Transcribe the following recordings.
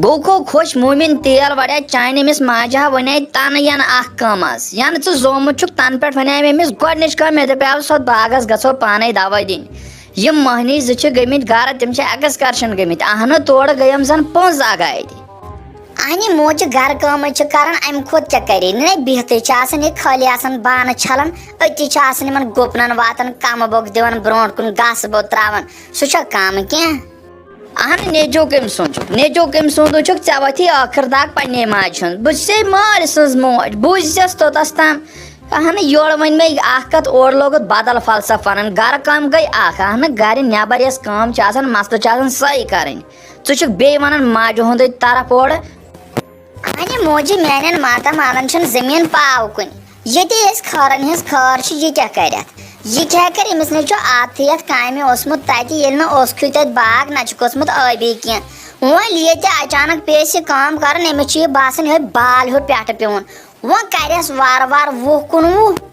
گو خوش مومن تیل وڑیا چانہ امس ماجہ ون تن ین اخ کم ین ژٕ زومت چھُکھ تن پہ ون امس گۄڈنِچ کٲم مےٚ دپیو سۄ باغس گژھو پانے دوا دِنۍ یم مہنی زٕ چھِ گٔمٕتۍ گرٕ تِم چھِ ایکسکرشن گٔمٕتۍ اہنہٕ تورٕ گٔیم زن 5 اگادِ اہنہِ موجہِ گرٕ کٲم چھِ کران امہِ کھۄتہٕ کیٛاہ کرے نہ بِہتٕے چھِ آسان یہِ خٲلی آسان بانہٕ چھلان أتی چھِ آسان یِمن گُپنن واتان کمہٕ بوٚگ دِوان برونٛٹھ کُن گاسہٕ بوٚد تراوان سُہ چھا کم کینٛہہ اہن نیچو کٔمۍ سُنٛد چھُکھ نیچو کٔمۍ سُنٛد چھُکھ ژےٚ وتھی ٲخر داگ پننے ماجہِ ہُنٛد بہٕ چھسے مٲلۍ سٕنٛز موج بوٗززٮ۪س توٚتس تام اہنہٕ یورٕ ؤنۍ مےٚ اکھ کتھ اورٕ لوگُت بدل فلسف ونان گرٕ کٲم گٔے اکھ اہنہٕ گرِ نٮ۪بر یۄس کٲم چھِ آسان مسلہٕ چھِ آسان سۄے کرٕنۍ ژٕ چھُکھ بیٚیہِ ونان ماجہِ ہُنٛدٕے طرف اورٕ اہنہِ موجہِ میانٮ۪ن ماتامالن چھُنہٕ زٔمیٖن پاو کُنہِ ییٚتہِ أسۍ خٲرن ہٕنٛز خٲر چھِ یہِ کیٛاہ کرٮ۪تھ یہ کیا کر أمِس نہ چھُ عادتھٕے یتھ کامہِ اوسمُت تتہِ ییٚلہِ نہٕ اوسکھٕے تتہِ باغ نہ چھُکھ اوسمُت ٲبی کینٛہہ وۄنۍ ییٚتہِ اچانک پیٚیَس یہِ کٲم کران أمِس چھُ یہِ باسان یِہوے بال ہیوٗ پٮ۪ٹھٕ پیوٚن وۄنۍ کرٮ۪س وارٕ وارٕ 20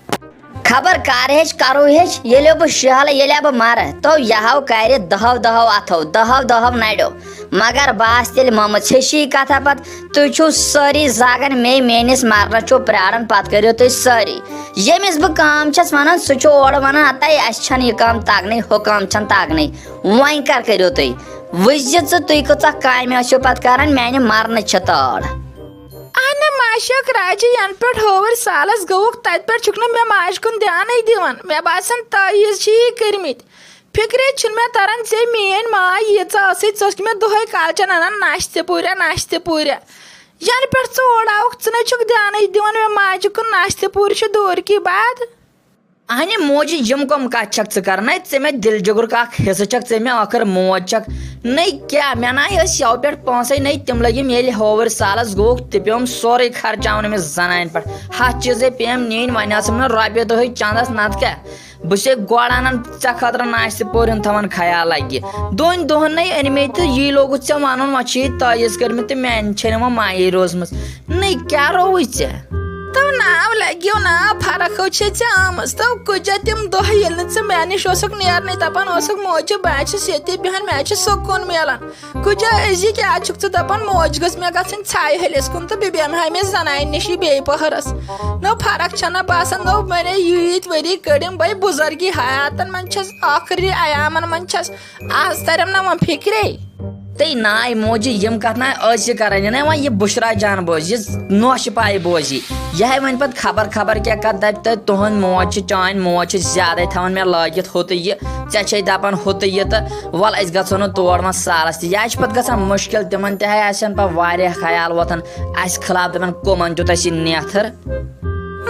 خبر کر ہیٚچ کرو ہیٚچ ییٚلہِ بہٕ شہلہٕ ییٚلہِ بہٕ مرٕ تو یہو کرِ دہو اتھو دہو نرٮ۪و مگر بہٕ تیٚلہِ مٔمٕژ ہِشی کتھا پتہٕ تُہۍ چھِو سٲری زاگان میٲنِس مرنس چھُو پراران پتہٕ کٔرِو تُہۍ سٲری ییٚمِس بہٕ کٲم چھس ونان سُہ چھُ اورٕ ونان ہتاے اسہِ چھنہٕ یہِ کٲم تگنٕے ہُہ کٲم چھنہٕ تگنٕے وۄنۍ کر کٔرِو تُہۍ وٕچھ ژٕ تُہۍ کۭژاہ کامہِ ٲسِو پتہٕ کران میانہِ مرنٕچ چھِ تٲر اہنہ ماشک راجہِ ین پٮ۪ٹھ ہوور سالس گوٚوُکھ تتہِ پٮ۪ٹھ چھُکھ نہٕ مےٚ ماجہِ کُن دیانے دِوان مےٚ باسان تٲیٖز چھِ یی کٔرمٕتۍ فِکرے چھُنہٕ مےٚ تران ژےٚ میٲنۍ ماے ییٖژاہ ٲسٕے ژٕ ٲسکھ مےٚ دۄہے کالچن انان ناشتہِ پوٗریا ینہٕ پٮ۪ٹھ ژٕ اور آوُکھ ژٕ نَے چھُکھ دیانے دِوان مےٚ ماجہِ کُن ناشتہِ پوٗرِ چھُ دوٗر کی باد اہنہِ موجہِ یِم کۄم کتھ چھکھ ژٕ کران ژےٚ مےٚ دِل جگرُک اکھ حصہٕ چھکھ ژےٚ مےٚ ٲخر موج چھکھ نٔے کیٛاہ مےٚ ناے ٲسۍ یَوٕ پٮ۪ٹھ پونٛسے نٔے تِم لٔگِم ییٚلہِ ہووٕرۍ سالس گوٚوُکھ تہِ پیوٚم سورُے خرچاوُن أمِس زنانہِ پٮ۪ٹھ ہتھ چیٖزے پیٚیَم نِنۍ وۄنۍ آسہٕ نہٕ رۄپیہِ دۄہٕے چندس نتہٕ کیٛاہ بہٕ چھسے گۄڈٕ انان ژےٚ خٲطرٕ ناشتہٕ پوٗرِ ہُنٛد تھاوان خیال لگہِ 2 دۄہن نٔے أنۍ مےٚ تہٕ یی لوگُت ژےٚ ونُن وۄنۍ چھِ یہِ تٲیٖز کٔرمٕژ تہٕ میانہِ چھےٚ نہٕ وۄنۍ مایے روزمٕژ نٔے کیٛاہ رووُے ژےٚ تو ناو لگیو نا فرق ہو چھے ژےٚ آمٕژ تو کُجا تِم دۄہ ییٚلہِ نہٕ ژٕ مےٚ نِش اوسُکھ نیرنٕے دپان اوسُکھ موجہِ بہٕ چھس ییٚتی بیٚہن مےٚ چھُ سکوٗن میلان کُجا أزی کیٛاہ چھُکھ ژٕ دپان موج گٔژھ مےٚ گژھٕنۍ ژھایہِ ہلِس کُن تہٕ بہٕ بیٚہمہٕ ہا أمِس زنانہِ نِشی بیٚیہِ پٔہرس نو فرق چھنہ باسان نو وۄنۍ ییٖتۍ ؤری کٔڑِم بے بُزرگی حیاتن منٛز چھس ٲخری ایامن منٛز چھس آز تریم نہ وۄنۍ فِکرے تے ناے موجہِ یِم کتھ ناے ٲسۍ یہِ کران یہِ وۄنۍ یہِ بُشرا جان بوزِ یہِ نوشہِ پایہِ بوزِ یِہے وۄنۍ پتہٕ خبر کیٛاہ کتھ دپہِ تہٕ تُہنٛد موج چھِ چٲنۍ موج چھِ زیادے تھاوان مےٚ لٲگِتھ ہُہ تہٕ یہِ ژےٚ چھے دپان ہُہ تہٕ یہِ تہٕ ول أسۍ گژھو نہٕ تور وۄنۍ سالس تہِ یہِ چھِ پتہٕ گژھان مُشکِل تِمن تہِ آسن پتہٕ واریاہ خیال وۄتھان اسہِ خٕلاف دپان کٕمن دیُت اسہِ یہِ نیتھر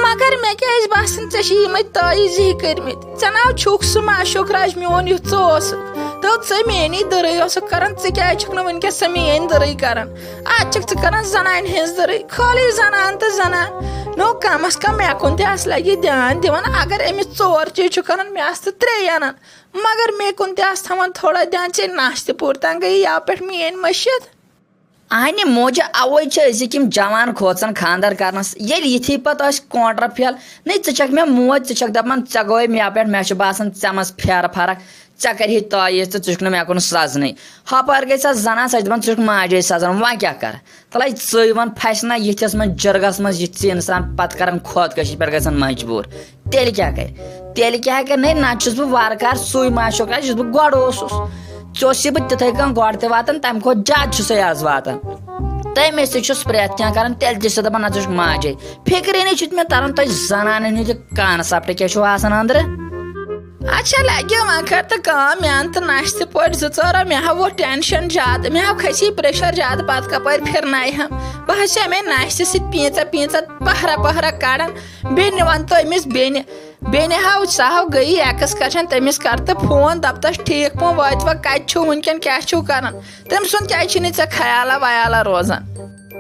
مگر مےٚ کیٛازِ باسان ژےٚ چھِ یِمے تٲیٖزی کٔرمٕتۍ ژےٚ ناو چھُکھ سُہ معشوق راج میون یُتھ ژٕ اوسُکھ تو ژٕ میٲنی دٕرٕے اوسُکھ کران ژٕ کیٛازِ چھُکھ نہٕ وٕنکیٚس سۄ میٲنۍ دٕرٕے کران آز چھکھ ژٕ کران زنانہِ ہٕنٛز دٕرٕے خٲلی زنان تہٕ زنان نو کم از کم مےٚ کُن تہِ آسہِ لگہِ دیان دِوان اگر أمِس 4 چیٖز چھُ کران مےٚ آسہٕ 3 انان مگر مےٚ کُن تہِ آسہِ تھاوان تھوڑا دیان ژےٚ ناشتہٕ پوٗرِ تام گٔیے یَوٕ پٮ۪ٹھ میٲنۍ مٔشِد اہنہِ موجہِ اوے چھِ أزِکۍ یِم جوان کھوژان خاندر کرنس ییٚلہِ یِتھی پتہٕ ٲسۍ کونٛٹر پھیل نٔے ژٕ چھکھ مےٚ موج ژٕ چھکھ دپان ژےٚ گوٚوے مےٚ پٮ۪ٹھ مےٚ چھُ باسان ژےٚ منٛز پھیرٕ فرق ژےٚ کرہی تٲیٖز تہٕ ژٕ چھُکھ نہٕ مےٚ کُن سزنٕے ہۄپٲرۍ گٔے سۄ زنان سۄ چھِ دپان ژٕ چھُکھ ماجے سزان وۄنۍ کیٛاہ کر تلے ژٕے وۄنۍ پھسہِ نہ یِتھِس منٛز جرگس منٛز یِتھ ژٕ انسان پتہٕ کران خۄدکٔشی پٮ۪ٹھ گژھان مجبوٗر تیٚلہِ کیٛاہ کرِ نٔے نتہٕ چھُس بہٕ وارٕ کارٕ سُے معشوق راج یُس بہٕ گۄڈٕ اوسُس ژےٚ اوسُے بہٕ تِتھٕے کٔنۍ گۄڈٕ تہِ واتان تمہِ کھۄتہٕ زیادٕ چھُسے آز واتان تٔمِس تہِ چھُس پرٮ۪تھ کینٛہہ کران تیٚلہِ تہِ چھِ دپان نہ ژٕ چھُکھ ماجے فِکرے نٕے چھُ مےٚ تران تۄہہِ زنانن ہٕنٛدِ کانسپٹ کیٛاہ چھُو آسان أنٛدرٕ اچھا لگیو وۄنۍ کر تہٕ کٲم مےٚ اَن تہٕ ناشتہٕ پٲٹھۍ 2 مےٚ ہا ووت ٹینشن زیادٕ مےٚ ہاو کھسی پریشر زیادٕ پتہٕ کپٲرۍ پھرناے ہم بہٕ حظ چھِ مےٚ ناشتہٕ سۭتۍ پیٖنژا پہرا کڑان بیٚنہِ ونتو أمِس بیٚنہِ ہاو سۄ ہاو گٔیی ایکسکرشن تٔمِس کر تہٕ فون دپتس ٹھیٖک پٲٹھۍ وٲتوا کتہِ چھُو وٕنکیٚن کیٛاہ چھُو کران تٔمۍ سُنٛد کیٛازِ چھُے نہٕ ژےٚ خیالا ویالا روزان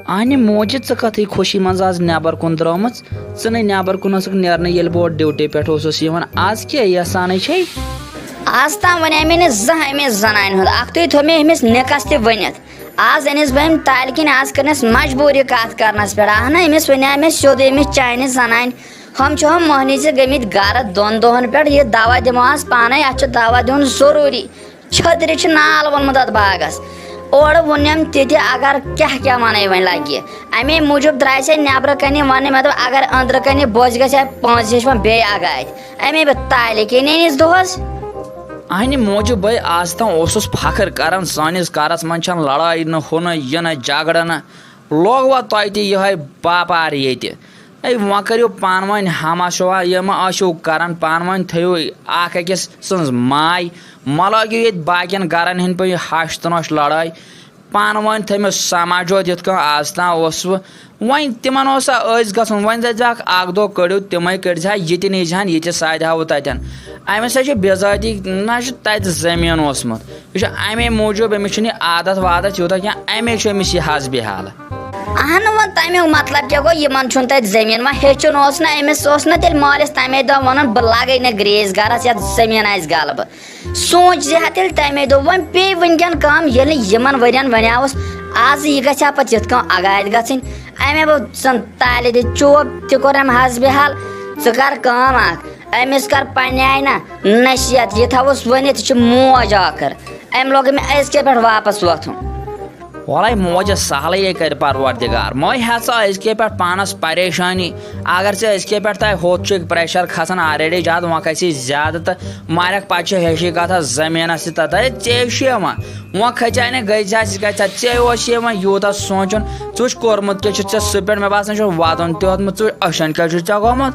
اہنہِ موجہِ ژٕ کتھٕے خوشی منٛز آز نٮ۪بر کُن درٛامٕژ ژٕ نَے نٮ۪بر کُن ٲسٕکھ نیرنہٕ ییٚلہِ بہٕ اورٕ ڈیوٹی پٮ۪ٹھ اوسُس یِوان آز کیٛاہ یژھانٕے چھے آز تام ونے مےٚ نہٕ زانٛہہ أمِس زنانہِ ہُنٛد اکھتُے تھوٚو مےٚ أمِس نِکس تہِ ؤنِتھ آز أنِس بہٕ أمۍ تالہِ کِنۍ آز کٔرنَس مجبوٗر یہِ کتھ کرنس پٮ۪ٹھ اہنہ أمِس ونے مےٚ سیوٚد أمِس چانہِ زنانہِ ہُم چھِ ہُم مۄہنی زِ گٔمٕتۍ گرٕ 2 دۄہن پٮ۪ٹھ یہِ دوا دِمو آز پانے اتھ چھُ دوا دیُن ضروٗری چھٔترِ چھُ نال ووٚنمُت اتھ باغس اور ونیم تیتہِ اگر کیا ونے ون لگہِ امی موٗجوٗب درٛاے سے نیبرٕ کنہِ وننہِ مےٚ دوٚپ اگر أنٛدرٕ کنہِ بوٚچھ گژھِ ہا 5 ہیٚچھ وۄنۍ بیٚیہِ اگادِ امی بہٕ تالہِ کِنۍ دۄہس اہنہِ موجوٗب بھائی آز تام اوسُس فخر کران سٲنِس گرس منٛز چھنہٕ لڑٲے نہٕ ہُہ نہٕ یہِ نہٕ جگڑٕ نہٕ لوگ وۄنۍ تۄہہِ تہِ یِہوے باپار ییٚتہِ ہے وۄنۍ کٔرِو پانہٕ ؤنۍ ہما شوا یہِ مہ ٲسِو کران پانہٕ ؤنۍ تھٲیِو اکھ أکِس سٕنٛز ماے مہ لٲگِو ییٚتہِ باقین گرن ہٕنٛدۍ پٲٹھۍ ہش تہٕ نۄش لڑٲے پانہٕ ؤنۍ تھٲیمو سماجوت یِتھ کٔنۍ آز تام اوسوٕ وۄنۍ تِمن اوس سا ٲسۍ گژھُن وۄنۍ دٔپۍزِہکھ اکھ دۄہ کٔڑِو تِمے کٔڑزِہا یہِ تہِ نیٖزِہن یہِ تہِ سادِہاوٕ تتٮ۪ن أمِس ہے چھِ بِذٲتی نہ چھُ تتہِ زٔمیٖن اوسمُت یہِ چھُ امے موٗجوٗب أمِس چھُنہٕ یہِ عادت وادت یوٗتاہ کینٛہہ امے چھُ أمِس یہِ حسبِ حال اہن وۄنۍ تمیُک مطلب کیٛاہ گوٚو یِمن چھُنہٕ تتہِ زٔمیٖن وۄنۍ ہیٚچھُن اوس نہ أمِس اوس نہ تیٚلہِ مٲلِس تمے دۄہ وَنُن بہٕ لگے نہٕ گریٖس گرس یتھ زٔمیٖن آسہِ غلبہٕ سونٛچ زِ ہا تیٚلہِ تمے دۄہ وۄنۍ پیٚیہِ وٕنکیٚن کٲم ییٚلہِ نہٕ یِمن ؤرین ونیاوُس آز یہِ گژھِ ہا پتہٕ یِتھ کٔنۍ اگادِ گژھٕنۍ امے بہٕ زن تالہِ دِ چوب تہِ کوٚر أمۍ حسبِ حال ژٕ کر کٲم اکھ أمِس کر پننہِ آیہِ نہ نصیحت یہِ تھاوُس ؤنِتھ یہِ چھِ موج ٲخٕر أمۍ لوگ مےٚ أزکہِ پٮ۪ٹھ واپس وۄتھُن وَلے موجہِ سہلٕے کرِ پروردِگار مٔے ہسا أزکہِ پٮ۪ٹھ پانس پریشٲنی اگر ژےٚ أزکہِ پٮ۪ٹھ تۄہہِ ہوٚت چھُ پریشر کھسان آلریڈی زیادٕ وۄنۍ کھسی زیادٕ تہٕ مارکھ پتہٕ چھِ ہِشی کتھا زٔمیٖنس تہِ تتھ ہے ژےٚ چھُ یِوان وۄنۍ کھژے نہٕ گژھِ آسہِ گژھِ ژےٚ اوس یِوان یوٗتاہ سونٛچُن ژٕ وٕچھ کوٚرمُت کیٛاہ چھُ ژےٚ سُہ پٮ۪ٹھ مےٚ باسان چھُ ودُن تہِ ہوٚتمُت ژٕ وٕچھ أچھن کیٛاہ چھُ ژےٚ گوٚمُت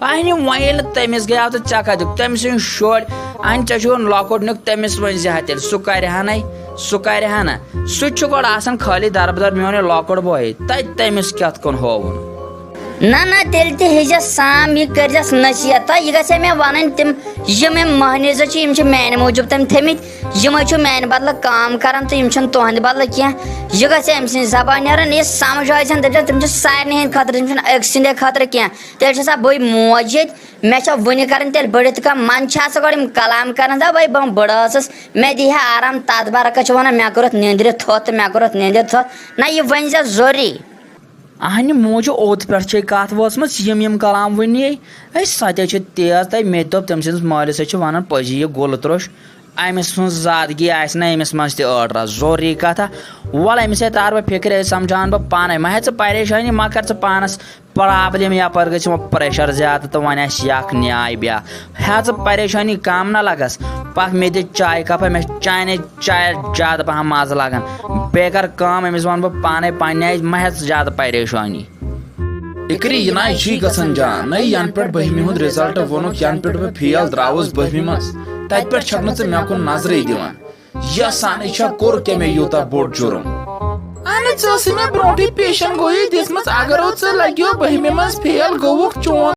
اہنہِ وۄنۍ ییٚلہِ نہٕ تٔمِس گٔیاو تہٕ ژےٚ کتیُک تٔمۍ سٕنٛدۍ شُرۍ اہنہِ ژےٚ چھُ لۄکُٹ نیُک تٔمِس ؤنۍ ہا تیٚلہِ سُہ کرِ ہا نَے سُہ کرِ ہا نہ سُہ تہِ چھُ گۄڈٕ آسان خٲلی دربدر میون یہِ لۄکُٹ بوے تتہِ تٔمِس کتھ کُن ہووُن نہ نہ تیٚلہِ تہِ ہیٚچھزٮ۪س سام یہِ کٔرزٮ۪س نصیحت تہٕ یہِ گژھِ ہا مےٚ وَنٕنۍ تِم یِم یِم مٔہنیٖزٕ چھِ یِم چھِ میانہِ موٗجوٗب تٔمۍ تھٲمٕتۍ یِمے چھُ میانہِ بدلہٕ کٲم کران تہٕ یِم چھِنہٕ تُہنٛدِ بدلہٕ کینٛہہ یہِ گژھِ أمۍ سٕنٛزِ زبانہِ نیرُن یہِ سمجھ ٲسِن دٔپزٮ۪س تِم چھِ سارنٕے ہٕنٛدِ خٲطرٕ تِم چھِنہٕ أکۍ سٕنٛدے خٲطرٕ کینٛہہ تیٚلہِ چھےٚ سا بٕے موج ییٚتہِ مےٚ چھا وُنہِ کرٕنۍ تیٚلہِ بٔڑِتھ کانٛہہ منٛزٕ چھِ آسان گۄڈٕ یِم کلام کران دپہ بھائی بہٕ بٔڑ ٲسٕس مےٚ دی ہا آرام تتھ برعکس چھِ ونان مےٚ کوٚرُتھ نیندرِ تھوٚد تہٕ مےٚ کوٚرُتھ نیندرِ تھوٚد نہ یہِ ؤنۍ زِ ضروٗری اہنہِ موجہِ اوٚت پٮ۪ٹھ چھے کتھ وٲژمٕژ یِم کلام ؤنی ہے سۄ تے چھِ تیز تہٕ مےٚ تہِ دوٚپ تٔمۍ سٕنٛدِس مٲلِس چھِ ونان پٔزی یہِ گُلہٕ تروٚش أمِس سٕنٛز زادگی آسہِ نہٕ أمِس منٛز تہِ ٲٹرس ضروٗری کتھا وَلہٕ أمِس ہے تار بہٕ فِکرِ سمجھاون بہٕ پانے مہ ہے ژٕ پریشٲنی مہ کر ژٕ پانس پرابلم یپٲرۍ گژھِ وۄنۍ پریشر زیادٕ تہٕ وۄنۍ آسہِ یکھ نیاے بیاکھ ہے ژٕ پریشٲنی کم نہ لگس پکھ مےٚ دِ چاے کپا مےٚ چھِ چانہِ چایس زیادٕ پہم مزٕ لگان بیٚیہِ کر کٲم أمِس ونہٕ بہٕ پانے پننہِ آیہِ مہ ہے ژٕ زیادٕ پریشٲنی اِکری یہِ ناے چھی گژھان جان نَے ینہٕ پٮ۪ٹھ 12مہِ ہُنٛد رِزلٹ ووٚنُکھ ینہٕ پٮ۪ٹھ بہٕ فیل درٛاوُس 12مہِ منٛز تتہِ پٮ۪ٹھ چھکھ نہٕ ژٕ مےٚ کُن نظرٕے دِوان یہِ سانٕے چھا کوٚر کیٛاہ مےٚ یوٗتاہ بوٚڑ جُرُم اہن ژٕ ٲسٕے مےٚ برونٛٹھٕے پیشن گویی دِژمٕژ اگر ژٕ لگیو 12مہِ منٛز فیل گوٚوُکھ چون